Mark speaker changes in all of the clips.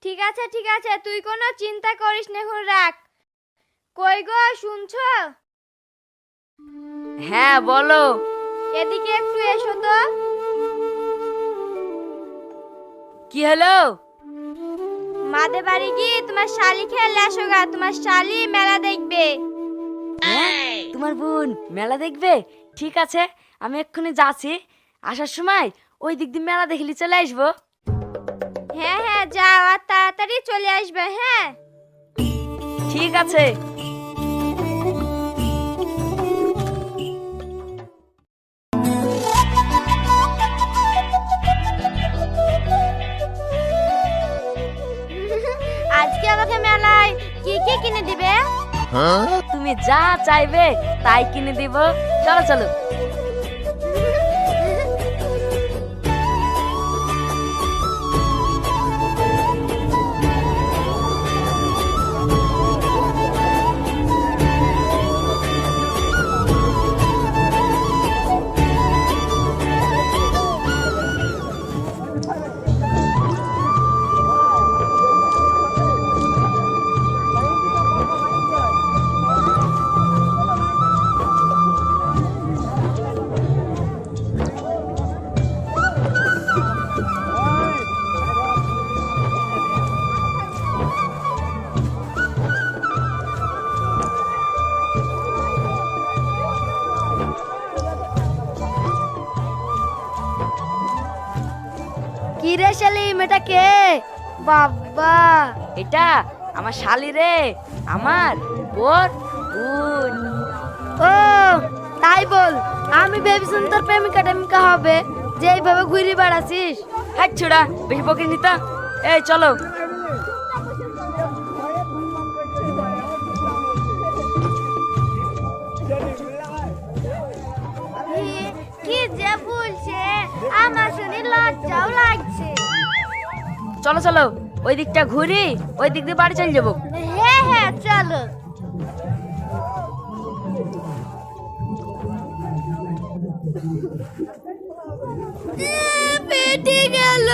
Speaker 1: ঠিক আছে, তুই কোনো চিন্তা করিস না, এখন রাখ। কই গো, শুনছো?
Speaker 2: হ্যাঁ বলো।
Speaker 1: এদিকে একটু এসো তো।
Speaker 2: কি হলো?
Speaker 1: মাদের বাড়ি গিয়ে তোমার শালি খেলে আসো গা, তোমার শালি মেলা দেখবে।
Speaker 2: হ্যাঁ, তোমার বোন মেলা দেখবে? ঠিক আছে, আমি এক্ষুনি যাচ্ছি। আসার সময় ওই দিক দিয়ে মেলা দেখলি চলে আসবো।
Speaker 1: হ্যাঁ হ্যাঁ, যাও আর তাড়াতাড়ি চলে আসবে। হ্যাঁ
Speaker 2: ঠিক আছে।
Speaker 1: আজকে আমাকে মেলায় কি কি কিনে দিবে?
Speaker 2: তুমি যা চাইবে তাই কিনে দিব। চলো চলো।
Speaker 1: কি রে শালিম, এটা কে? বাবা,
Speaker 2: এটা আমার শালি রে, আমার বোন বোন।
Speaker 1: ও তাই বল। আমি ভেবেছিলাম তোর প্রেমিকা টেমিকা হবে, যে এইভাবে ঘুরে বেড়াচ্ছিস।
Speaker 2: হাট ছোড়া, বেশি বকিস নি তো। এই চলো।
Speaker 1: কি যে বলছে, আমার শুনে লজ্জাও লাগছে।
Speaker 2: চলো চলো, ওই দিকটা ঘুরি, ওই দিক দিয়ে বাড়ি চলে যাবো।
Speaker 1: হ্যাঁ হ্যাঁ চলো। পেটে গেল।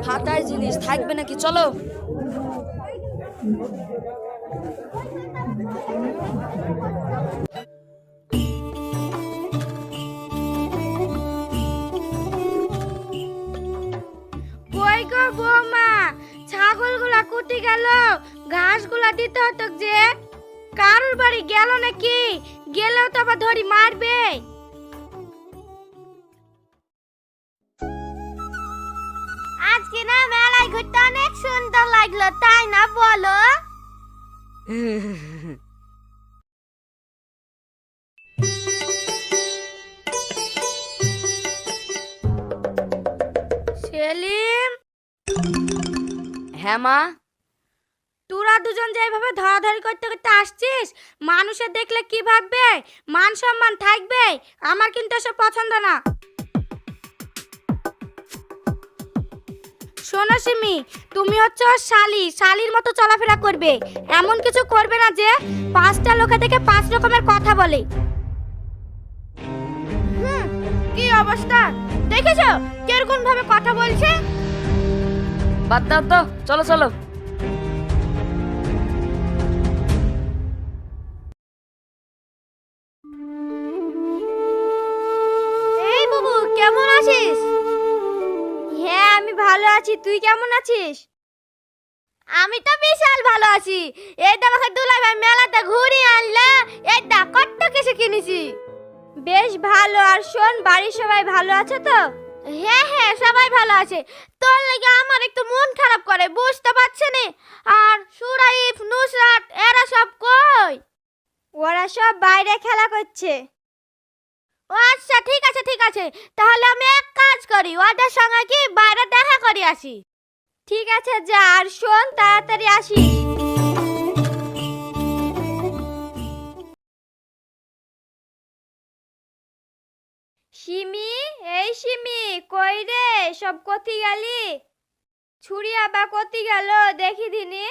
Speaker 2: ফাটাই জিনিস থাকবে নাকি? চলো।
Speaker 1: কই গো বৌমা, ছাগলগুলা কুটি গেল, ঘাসগুলা দিতে হতো যে। কারোর বাড়ি গেল নাকি? গেলেও তো আবার ধরি মারবে। আজকে না মেলায় ঘুরতে অনেক সুন্দর লাগলো, তাই না বলো? সেলিম,
Speaker 2: হ্যাঁ মা।
Speaker 1: তোরা দুজন যেভাবে ধরাধরি করতে করতে আসছিস, মানুষের দেখলে কি ভাববে? মান সম্মান থাকবে? আমার কিন্তু এসব পছন্দ না। শোনো সিমি, তুমি হচ্ছে ওর শালি, শালির মতো চলাফেরা করবে। এমন কিছু করবে না যে পাঁচটা লোকে থেকে পাঁচ রকমের কথা বলে। কি অবস্থা দেখেছো, কিরকম ভাবে কথা বলছে?
Speaker 2: বাদ দাও তো, চলো চলো।
Speaker 1: এই বাবু, কেমন আছিস? হ্যাঁ আমি ভালো আছি, তুই কেমন আছিস? আমি তো বিশাল ভালো আছি। এইটা আমাকে দুলাই ভাই মেলাতে ঘুরিয়ে আনলে, এইটা কত কিছু কিনেছি। বেশ ভালো। আর শোন, বাড়ির সবাই ভালো আছে তো? হ্যাঁ হ্যাঁ, সবাই ভালো আছে। তোর লাগি আমার একটু মন খারাপ করে, বুঝতে পারছিস না? আর সুরাইফ, নুসরাত এরা সব কই? ওরা সব বাইরে খেলা করছে। ও আচ্ছা, ঠিক আছে ঠিক আছে, তাহলে আমি এক কাজ করি, ওদের সঙ্গে কি বাইরে দেখা করে আসি। ঠিক আছে যা, আর শোন তাড়াতাড়ি আসিস। সিমি, এই সিমি, কই রে? সব কতি গেলি? ছুরি আবার কতি গেল দেখি দিনি।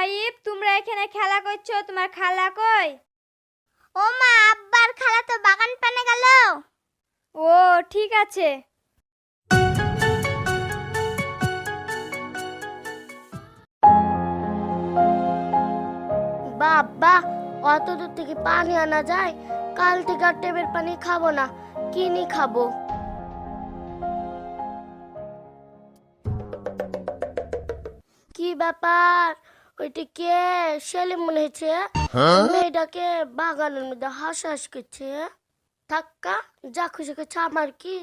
Speaker 1: জয়ীব, তোমরা এখানে খেলা করছো, তোমার খালা কই? ও মা, আব্বার খালা তো বাগান পানে গেল। ও ঠিক আছে।
Speaker 3: বাবা, অত দূর থেকে পানি আনা যায়? কাল থেকে আর টেপের পানি খাবো না, কিনি খাবো। কি ব্যাপার? ওইটা কে? সেলিম মনে হচ্ছে। মেয়েটাকে বাগানের মধ্যে হাঁস করছে। থাক্কা, যা খুশি করছে, আমার কি?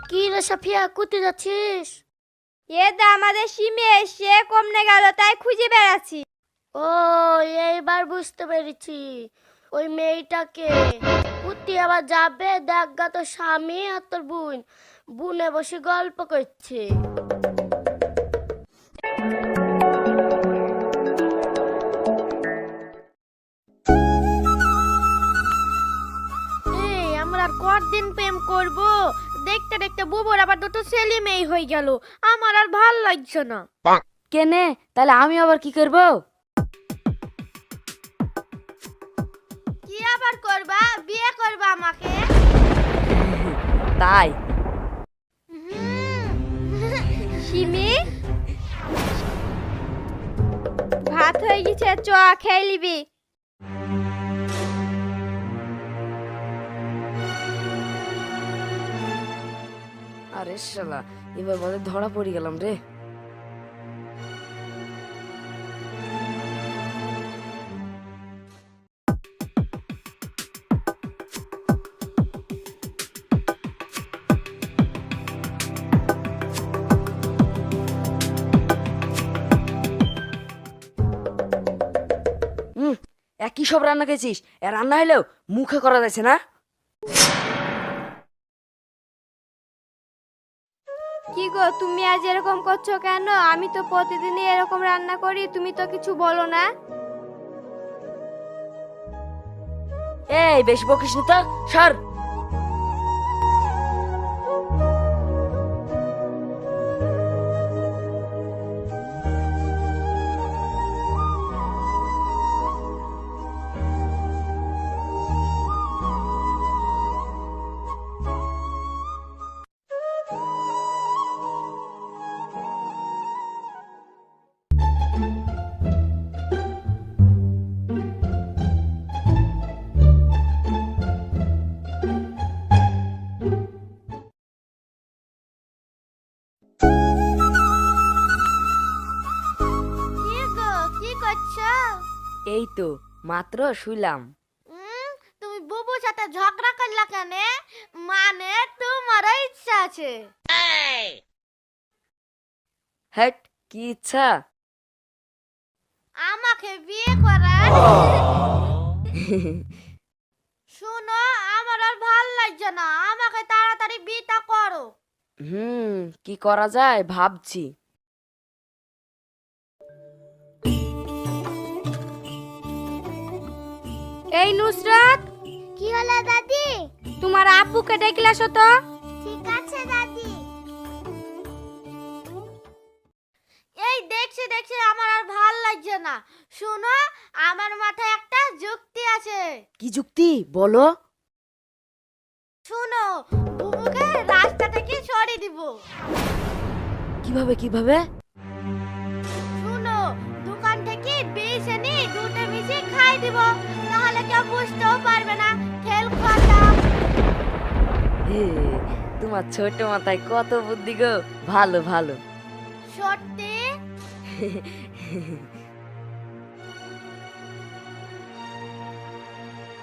Speaker 3: কি রে সাফিয়া, কোথায় যাচ্ছিস?
Speaker 1: আমাদের সিমে সে কমনে গেল, তাই খুঁজে বেড়াচ্ছি।
Speaker 3: ও, এইবার বুঝতে পেরেছি। ওই মেয়েটাকে পুতি আবার যাবে, দেখা তোর স্বামী আর তোর বোন বুনে বসে গল্প করছে।
Speaker 2: এই আমরা আর কতদিন প্রেম করব? দেখতে দেখতে বুবুর আবার দুটো ছেলে মেয়ে হয়ে গেল, আমার আর ভাল লাগছে না। কেনে, তাহলে আমি আবার কি করব?
Speaker 1: কি আবার করবা? বিয়ে করবা আমাকে?
Speaker 2: তাই
Speaker 1: সিমি, ভাত হয়ে গেছে, চ খেয়ে নিবি।
Speaker 2: আরে শালা, এবার বাদে ধরা পড়ে গেলাম রে। একই সব রান্না খেয়েছিস, এ রান্না হলেও মুখে করা যাচ্ছে না।
Speaker 1: কি গো, তুমি আজ এরকম করছো কেন? আমি তো প্রতিদিনই এরকম রান্না করি, তুমি তো কিছু বলো না।
Speaker 2: এই বেশি বকিস না তো, সর।
Speaker 1: কি গো, কি করছো?
Speaker 2: এই তো মাত্র শুইলাম।
Speaker 1: তুমি বুবুর সাথে ঝগড়া করলা কেন? মানে তোমারও ইচ্ছা আছে?
Speaker 2: হ্যাট, কি ইচ্ছা?
Speaker 1: আমাকে বিয়ে করার? শুনো, আমার আর ভাল লাগছে না, আমাকে তাড়াতাড়ি বিয়েটা করো।
Speaker 2: কি করা যায় ভাবছি।
Speaker 1: এই নুসরাত,
Speaker 3: কি হলো দাদি?
Speaker 1: তোমার আব্বুকে ডেকে আসো তো।
Speaker 3: ঠিক আছে দাদি।
Speaker 1: এই দেখছি দেখছি আমার আর ভাল লাগছে না। শুনো, আমার মাথায় একটা যুক্তি আছে।
Speaker 2: কি যুক্তি বলো?
Speaker 1: শুনো, বুবুকে রাস্তা থেকে সরিয়ে দিব।
Speaker 2: কিভাবে কিভাবে?
Speaker 1: শুনো, দোকান থেকে বিষ এনে দুটো মিশিয়ে খাই দিব, তাহলে কেউ বুঝতেও পারবে না খেল খাতা।
Speaker 2: এ, তোমার ছোট মাথায় কত বুদ্ধি গো, ভালো ভালো।
Speaker 1: সত্যি?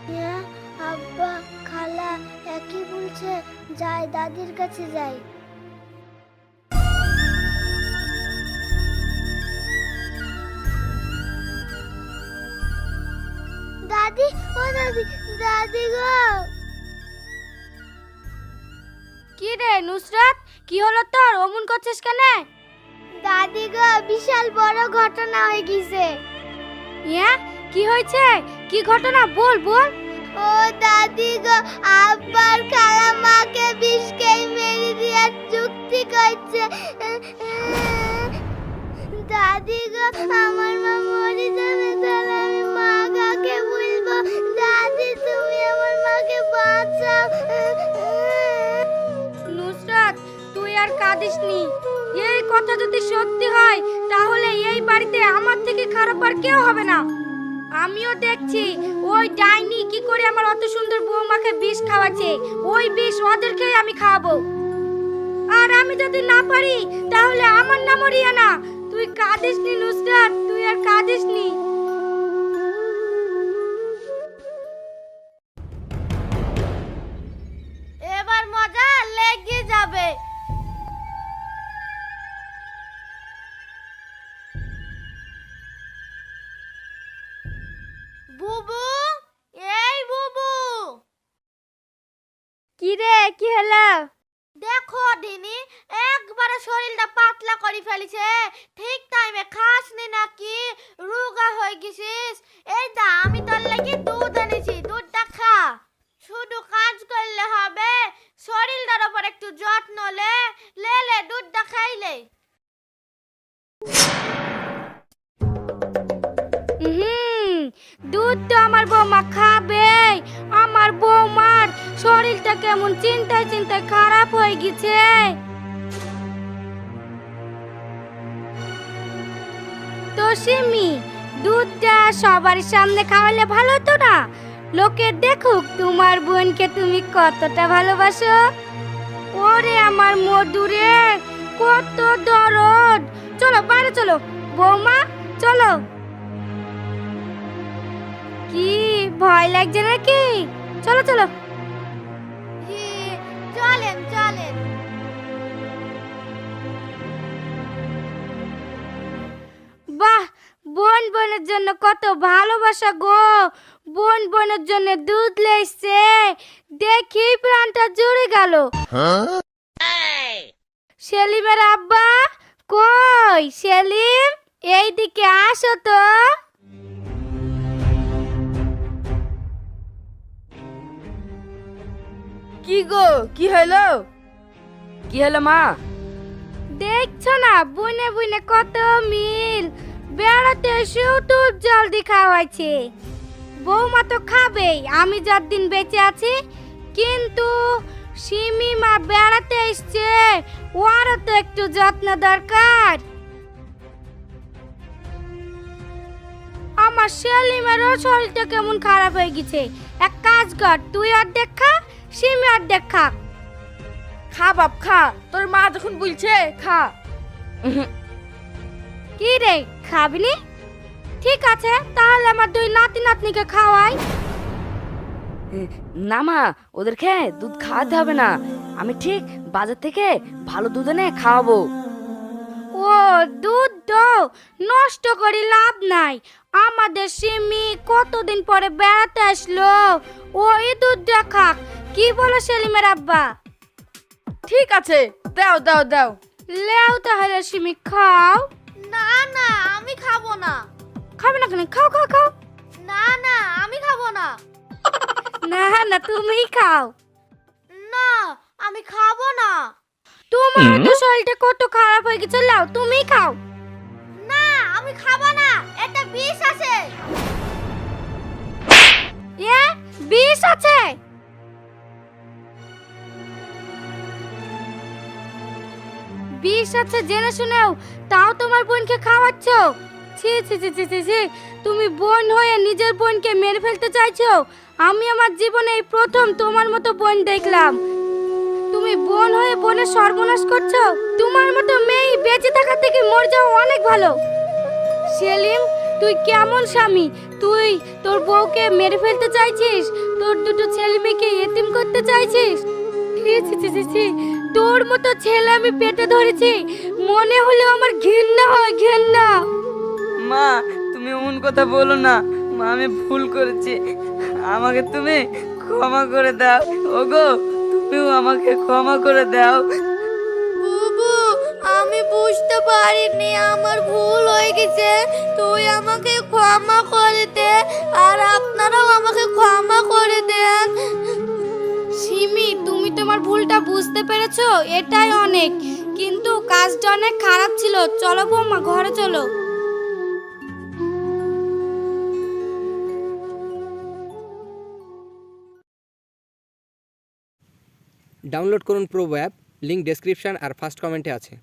Speaker 3: হ্যাঁ, আব্বা খালা একই বলছে, যাই দাদির কাছে যাই। দাদি, ও দাদি, দাদি গো।
Speaker 1: কি রে নুসরাত, কি হলো তোর? অমন করছিস কেন?
Speaker 3: দাদি গো, বিশাল বড় ঘটনা হয়ে গেছে।
Speaker 1: হ্যাঁ, কি হয়েছে? কি ঘটনা বল বল।
Speaker 3: ও দাদি গো, আব্বার খালা মাকে বিষ খেয়ে মেরে দেওয়ার যুক্তি করছে। গেছে। দাদি গো, আমার মা মরে যাবে, তাহলে আমি মা কাকে বলবো? দাদি, তুমি আমার মাকে বাঁচাও।
Speaker 1: নুসরাত, তুই আর কাঁদিস নি। এই কথা যদি সত্যি হয় তাহলে এই বাড়িতে আমার থেকে খারাপ আর কেউ হবে না। আমিও দেখছি ওই ডাইনি কি করে আমার অত সুন্দর বৌমাকে বিষ খাওয়াচ্ছে। ওই বিষ ওদেরকেই আমি খাওয়াবো। আর আমি যদি না পারি তাহলে আমার নামও রিয়ানা। তুই কাঁদিস নি নুসরাত, তুই আর কাঁদিস নি।
Speaker 3: এবার মজা লেগে যাবে। বুবু, এই বুবু,
Speaker 1: কি রে, কি হলো?
Speaker 3: দেখো দিনি একবারে শরীরটা পাতলা করে ফেলেছে। ঠিক টাইমে খাসনি নাকি রোগা হয়ে গেছিস? এই দা, আমি তোর লাগি দুধ এনেছি, দুধটা খা। শুধু কাজ করলে হবে, শরীরটার উপর একটু যত্ন লে। লে দুধটা খাইলে।
Speaker 1: দুধ তো আমার বৌমা খাবে। আমার বৌমার শরীরটা কেমন চিন্তায় চিন্তায় খারাপ হয়ে গেছে। তো সিমি, দুধটা সবার সামনে খাওয়ালে ভালো হতো না? লোকে দেখুক তোমার বোনকে তুমি কতটা ভালোবাসো। ওরে আমার মধুরে, কত দরদ। চলো বাইরে চলো বৌমা, চলো। কি ভয় লাগছে নাকি? চলো চলো।
Speaker 3: চলেন চলেন।
Speaker 1: বাহ, বোন বোনের জন্য কত ভালোবাসা গো। বোন বোনের জন্য দুধ লেছে, দেখি প্রাণটা জুড়ে গেল। সেলিমের আব্বা কই? সেলিম, এইদিকে আসো তো।
Speaker 2: কি গো, কি হলো? কি হলো মা?
Speaker 1: দেখছো না বুনে বুনে কত মিল। বেড়াতে এসেও দুধ জলদি খাওয়াইছে। বৌমা তো খাবেই আমি যতদিন বেঁচে আছি, কিন্তু সিমি মা বেড়াতে এসছে, ওরও তো একটু যত্ন দরকার। আমার সেলিমেরও শরীরটা কেমন খারাপ হয়ে গেছে। এক কাজ কর, তুই অর্ধেক খা, সিমি অর্ধেক খা।
Speaker 2: খা বাপ খা, তোর মা যখন বলছে খা।
Speaker 1: কি রে, খাবি নি? ঠিক আছে, তাহলে আমার দুই নাতি নাতনিকে খাওয়াই।
Speaker 2: না মা, ওদেরকে দুধ খাওয়াতে হবে না। আমি ঠিক বাজার থেকে ভালো দুধ এনে খাওয়াবো।
Speaker 1: ও, দুধ তো নষ্ট করে লাভ নাই। আমাদের সিমি কতদিন পরে বেড়াতে আসলো, ওই দুধটা খাক। কি বলো সেলিমের আব্বা?
Speaker 2: ঠিক আছে, দাও দাও দাও।
Speaker 1: লেও তাহলে সিমি খাও।
Speaker 3: না না, আমি খাবো না।
Speaker 1: খাবে না কেন? খাও খাও খাও।
Speaker 3: না না, আমি খাবো না।
Speaker 1: না না, তুমি খাও।
Speaker 3: না, আমি খাবো না।
Speaker 1: তোমার তো শরীরটা কত খারাপ হয়ে গেছে, লাও তুমি খাও।
Speaker 3: না, আমি খাবো না, এটা বিষ আছে।
Speaker 1: এ, বিষ আছে? বিষ আছে জেনে শুনেও তাও তোমার বোনকে খাওয়াচ্ছ? ছি ছি ছি ছি ছি ছি, তুমি বোন হয়ে নিজের বোনকে মেরে ফেলতে চাইছো? আমি আমার জীবনে এই প্রথম তোমার মতো বোন দেখলাম। তুমি বোন হয়ে বোনের সর্বনাশ করছো। তোমার মতো মেয়ে বেঁচে থাকার থেকে মরে যাওয়া অনেক ভালো। সেলিম, তুই কেমন স্বামী? তুই তোর বউকে মেরে ফেলতে চাইছিস, তোর দুটো ছেলে মেয়েকে এতিম করতে চাইছিস। ছি ছি ছি ছি ছি, তোর মতো ছেলে আমি পেটে ধরেছি, মনে হলো আমার ঘৃণা হয়, ঘৃণা।
Speaker 4: মা, তুমি এমন কথা বলো না। মা, আমি ভুল করেছি, আমাকে তুমি ক্ষমা করে দাও। ওগো, তুমিও আমাকে ক্ষমা করে দাও।
Speaker 3: বুবু, আমি বুঝতে পারিনি, আমার ভুল হয়ে গেছে। তুই আমাকে ক্ষমা করে দে, আর আপনারাও আমাকে ক্ষমা করে দেন।
Speaker 1: সিমি, তুমি তোমার ভুলটা বুঝতে পেরেছো, এটাই অনেক। কিন্তু কাজটা অনেক খারাপ ছিল। চলো বৌমা ঘরে চলো।
Speaker 5: ডাউনলোড করুন প্রোবো অ্যাপ, লিঙ্ক ডেসক্রিপশন আর ফার্স্ট কমেন্টে আছে।